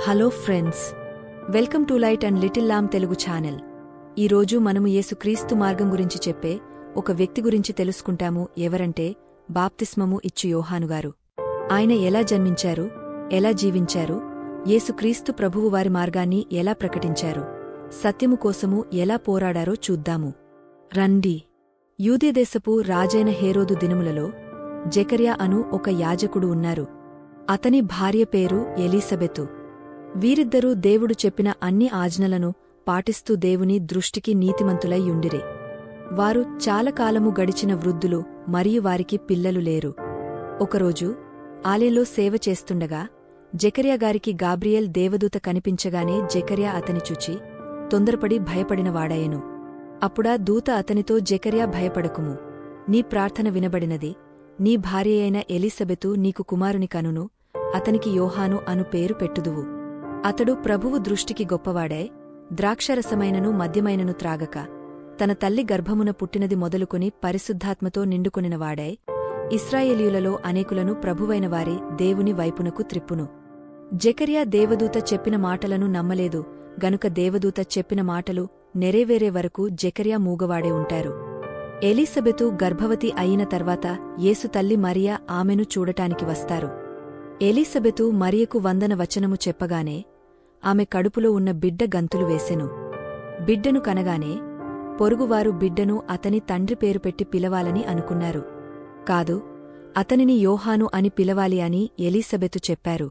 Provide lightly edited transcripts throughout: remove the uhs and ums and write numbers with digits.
Hello friends, welcome to light and little lamb Telugu channel. ఈరోజు మనము యేసుక్రీస్తు మార్గం గురించి చెప్పే ఒక వ్యక్తి గురించి తెలుసుకుంటాము. ఎవరంటే బాప్తిస్మము ఇచ్చు యోహానుగారు. ఆయన ఎలా జన్మించారు, ఎలా జీవించారు, యేసుక్రీస్తు ప్రభువు వారి మార్గాన్ని ఎలా ప్రకటించారు, సత్యము కోసము ఎలా పోరాడారో చూద్దాము రండి. యూదేదేశపు రాజైన హేరోదు దినములలో జెకర్యా అను ఒక యాజకుడు ఉన్నారు. అతని భార్య పేరు ఎలీసబెతు. వీరిద్దరూ దేవుడు చెప్పిన అన్ని ఆజ్ఞలను పాటిస్తూ దేవుని దృష్టికి నీతిమంతులై యుండిరి. వారు చాలా కాలము గడిచిన వృద్ధులు మరియు వారికి పిల్లలు లేరు. ఒకరోజు ఆలయంలో సేవ చేస్తుండగా జెకర్యా గారికి గాబ్రియేల్ దేవదూత కనిపించగానే జెకర్యా అతని చూచి తొందరపడి భయపడినవాడాయెను. అప్పుడా దూత అతనితో, జెకర్యా భయపడకుము, నీ ప్రార్థన వినబడినది, నీ భార్యయైన ఎలీసబెతు నీకు కుమారుని కనును, అతనికి యోహాను అను పేరు పెట్టుదువు. అతడు ప్రభువు దృష్టికి గొప్పవాడై ద్రాక్షరసమైనను మద్యమైనను త్రాగక తన తల్లి గర్భమున పుట్టినది మొదలుకొని పరిశుద్ధాత్మతో నిండుకొనినవాడై ఇశ్రాయేలీయులలో అనేకులను ప్రభువైన వారి దేవుని వైపునకు త్రిప్పును. జెకర్యా దేవదూత చెప్పిన మాటలను నమ్మలేదు గనుక దేవదూత చెప్పిన మాటలు నెరవేరే వరకు జెకర్యా మూగవాడే ఉంటారు. ఎలీసబెతు గర్భవతి అయిన తర్వాత యేసు తల్లి మరియా ఆమెను చూడటానికి వస్తారు. ఎలీసబెతు మరియకు వందన వచనము చెప్పగానే ఆమె కడుపులో ఉన్న బిడ్డ గంతులు వేసెను. బిడ్డను కనగానే పొరుగువారు బిడ్డను అతని తండ్రి పేరు పెట్టి పిలవాలని అనుకున్నారు. కాదు, అతనిని యోహాను అని పిలవాలి అని ఎలీసబెతు చెప్పారు.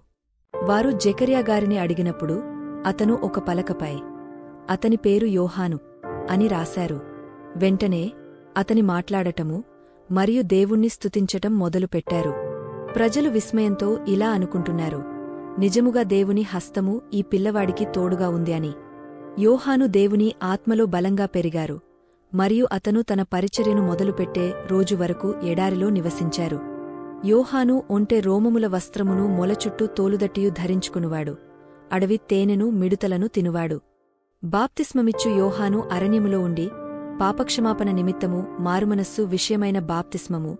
వారు జెకర్యా గారిని అడిగినప్పుడు అతను ఒక పలకపై అతని పేరు యోహాను అని రాశారు. వెంటనే అతని మాట్లాడటము మరియు దేవుణ్ణి స్తుతించటం మొదలుపెట్టారు. ప్రజలు విస్మయంతో ఇలా అనుకుంటున్నారు, నిజముగా దేవుని హస్తము ఈ పిల్లవాడికి తోడుగా ఉంది అని. యోహాను దేవుని ఆత్మలో బలంగా పెరిగారు మరియు అతను తన పరిచర్యను మొదలుపెట్టే రోజు వరకు ఎడారిలో నివసించారు. యోహాను ఒంటె రోమముల వస్త్రమును మొలచుట్టూ తోలుదట్టియు ధరించుకునువాడు. అడవి తేనెను మిడుతలను తినువాడు. బాప్తిస్మమిచ్చు యోహాను అరణ్యములో ఉండి పాపక్షమాపణ నిమిత్తము మారుమనస్సు విషయమైన బాప్తిస్మము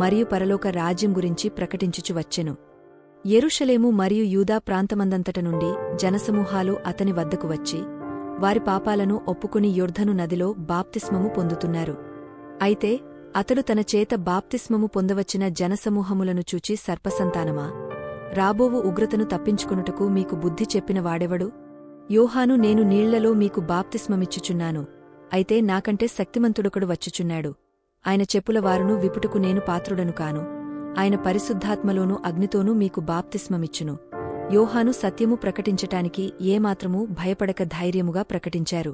మరియు పరలోక రాజ్యం గురించి ప్రకటించుచు వచ్చెను. యెరూషలేము మరియు యూదా ప్రాంతమందంతట నుండి జనసమూహాలు అతని వద్దకు వచ్చి వారి పాపాలను ఒప్పుకుని యొర్దను నదిలో బాప్తిస్మము పొందుతున్నారు. అయితే అతడు తన చేత బాప్తిస్మము పొందవచ్చిన జనసమూహములను చూచి, సర్పసంతానమా, రాబోవు ఉగ్రతను తప్పించుకొనుటకు మీకు బుద్ధి చెప్పిన వాడెవడు? యోహాను, నేను నీళ్లలో మీకు బాప్తిస్మమిచ్చుచున్నాను, అయితే నాకంటే శక్తిమంతుడొకడు వచ్చుచున్నాడు. ఆయన చెప్పుల వారును విపుటకు నేను పాత్రుడను కాను. ఆయన పరిశుద్ధాత్మలోనూ అగ్నితోనూ మీకు బాప్తిస్మమిచ్చును. యోహాను సత్యము ప్రకటించటానికి ఏమాత్రమూ భయపడక ధైర్యముగా ప్రకటించారు.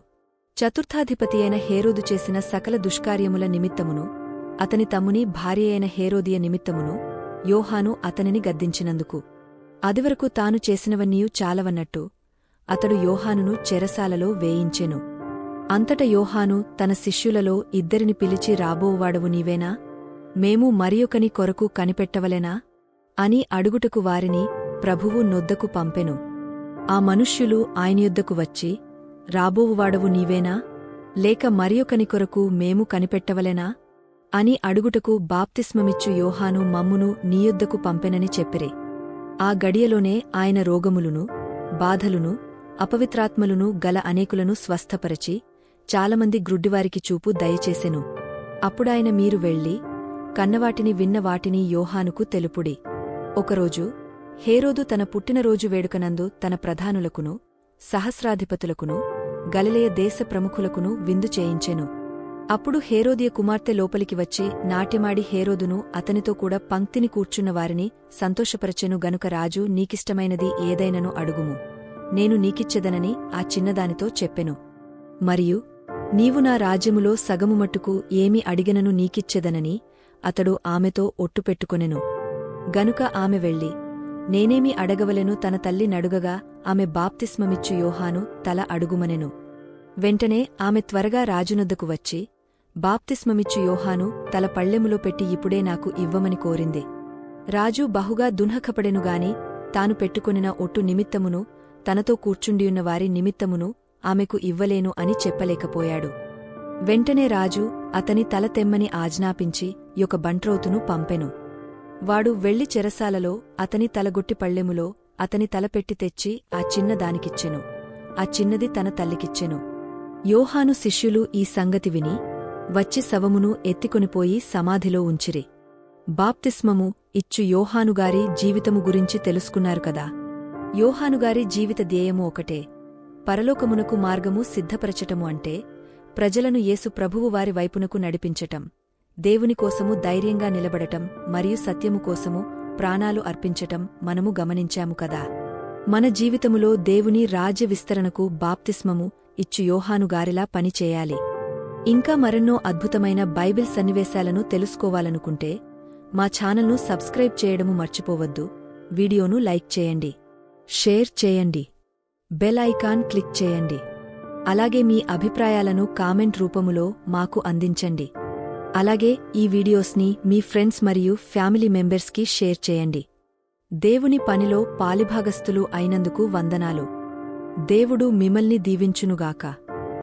చతుర్థాధిపతి అయిన హేరోదు చేసిన సకల దుష్కార్యముల నిమిత్తమును అతని తమ్ముని భార్యయైన హేరోదియ నిమిత్తమును యోహాను అతనిని గద్దించినందుకు అదివరకు తాను చేసినవన్నీయు చాలవన్నట్టు అతడు యోహానును చెరసాలలో వేయించెను. అంతట యోహాను తన శిష్యులలో ఇద్దరిని పిలిచి, రాబోవాడవు నీవేనా? మేము మరియొకని కొరకు కనిపెట్టవలెనా అని అడుగుటకు వారిని ప్రభువు నొద్దకు పంపెను. ఆ మనుష్యులు ఆయన యొద్దకు వచ్చి, రాబోవువాడవు నీవేనా, లేక మరియొకని కొరకు మేము కనిపెట్టవలెనా అని అడుగుటకు బాప్తిస్మమిచ్చు యోహాను మమ్మును నీయొద్దకు పంపెనని చెప్పిరి. ఆ గడియలోనే ఆయన రోగములును బాధలును అపవిత్రాత్మలును గల అనేకులను స్వస్థపరచి చాలామంది గ్రుడ్డివారికి చూపు దయచేసెను. అప్పుడాయన, మీరు వెళ్ళి కన్నవాటిని విన్నవాటిని యోహానుకు తెలుపుడి. ఒకరోజు హేరోదు తన పుట్టినరోజు వేడుకనందు తన ప్రధానులకును సహస్రాధిపతులకును గలిలయ దేశ ప్రముఖులకును విందు చేయించెను. అప్పుడు హేరోదియ కుమార్తె లోపలికి వచ్చి నాట్యమాడి హేరోదును అతనితో కూడా పంక్తిని కూర్చున్న వారిని సంతోషపరచెను. గనుక రాజు, నీకిష్టమైనది ఏదైనను అడుగుము, నేను నీకిచ్చెదనని ఆ చిన్నదానితో చెప్పెను. మరియు నీవు నా రాజ్యములో సగము మట్టుకు ఏమి అడిగినను నీకిచ్చెదనని అతడు ఆమెతో ఒట్టుపెట్టుకొనెను. గనుక ఆమె వెళ్ళి నేనేమి అడగవలెను తన తల్లి నడుగగా ఆమె బాప్తిస్మమిచ్చు యోహాను తల అడుగుమనెను. వెంటనే ఆమె త్వరగా రాజునొద్దకు వచ్చి బాప్తిస్మమిచ్చు యోహాను తల పళ్ళెములో పెట్టి ఇప్పుడే నాకు ఇవ్వమని కోరింది. రాజు బహుగా దున్హకపడెనుగాని తాను పెట్టుకొనిన ఒట్టు నిమిత్తమును తనతో కూర్చుండియున్న వారి నిమిత్తమును ఆమెకు ఇవ్వలేను అని చెప్పలేకపోయాడు. వెంటనే రాజు అతని తల తెమ్మని ఆజ్ఞాపించి యొక బంట్రోతును పంపెను. వాడు వెళ్లి చెరసాలలో అతని తలగొట్టి పళ్ళెములో అతని తలపెట్టి తెచ్చి ఆ చిన్న దానికిచ్చెను. ఆ చిన్నది తన తల్లికిచ్చెను. యోహాను శిష్యులు ఈ సంగతి విని వచ్చి శవమును ఎత్తికొనిపోయి సమాధిలో ఉంచిరి. బాప్తిస్మము ఇచ్చు యోహానుగారి జీవితము గురించి తెలుసుకున్నారు కదా. యోహానుగారి జీవిత ధ్యేయము ఒకటే, పరలోకమునకు మార్గము సిద్ధపరచటము అంటే ప్రజలను యేసు ప్రభువు వారి వైపునకు నడిపించటం, దేవుని కోసము ధైర్యంగా నిలబడటం మరియు సత్యము కోసము ప్రాణాలు అర్పించటం మనము గమనించాము కదా. మన జీవితములో దేవుని రాజ్య విస్తరణకు బాప్తిస్మము ఇచ్చు యోహానుగారిలా పనిచేయాలి. ఇంకా మరెన్నో అద్భుతమైన బైబిల్ సన్నివేశాలను తెలుసుకోవాలనుకుంటే మా ఛానల్ను సబ్స్క్రైబ్ చేయడము మర్చిపోవద్దు. వీడియోను లైక్ చేయండి, షేర్ చేయండి, బెల్ ఐకాన్ క్లిక్ చేయండి. అలాగే మీ అభిప్రాయాలను కామెంట్ రూపములో మాకు అందించండి. అలాగే ఈ వీడియోస్ని మీ ఫ్రెండ్స్ మరియు ఫ్యామిలీ మెంబర్స్కి షేర్ చేయండి. దేవుని పనిలో పాలిభాగస్థులు అయినందుకు వందనాలు. దేవుడు మిమ్మల్ని దీవించునుగాక.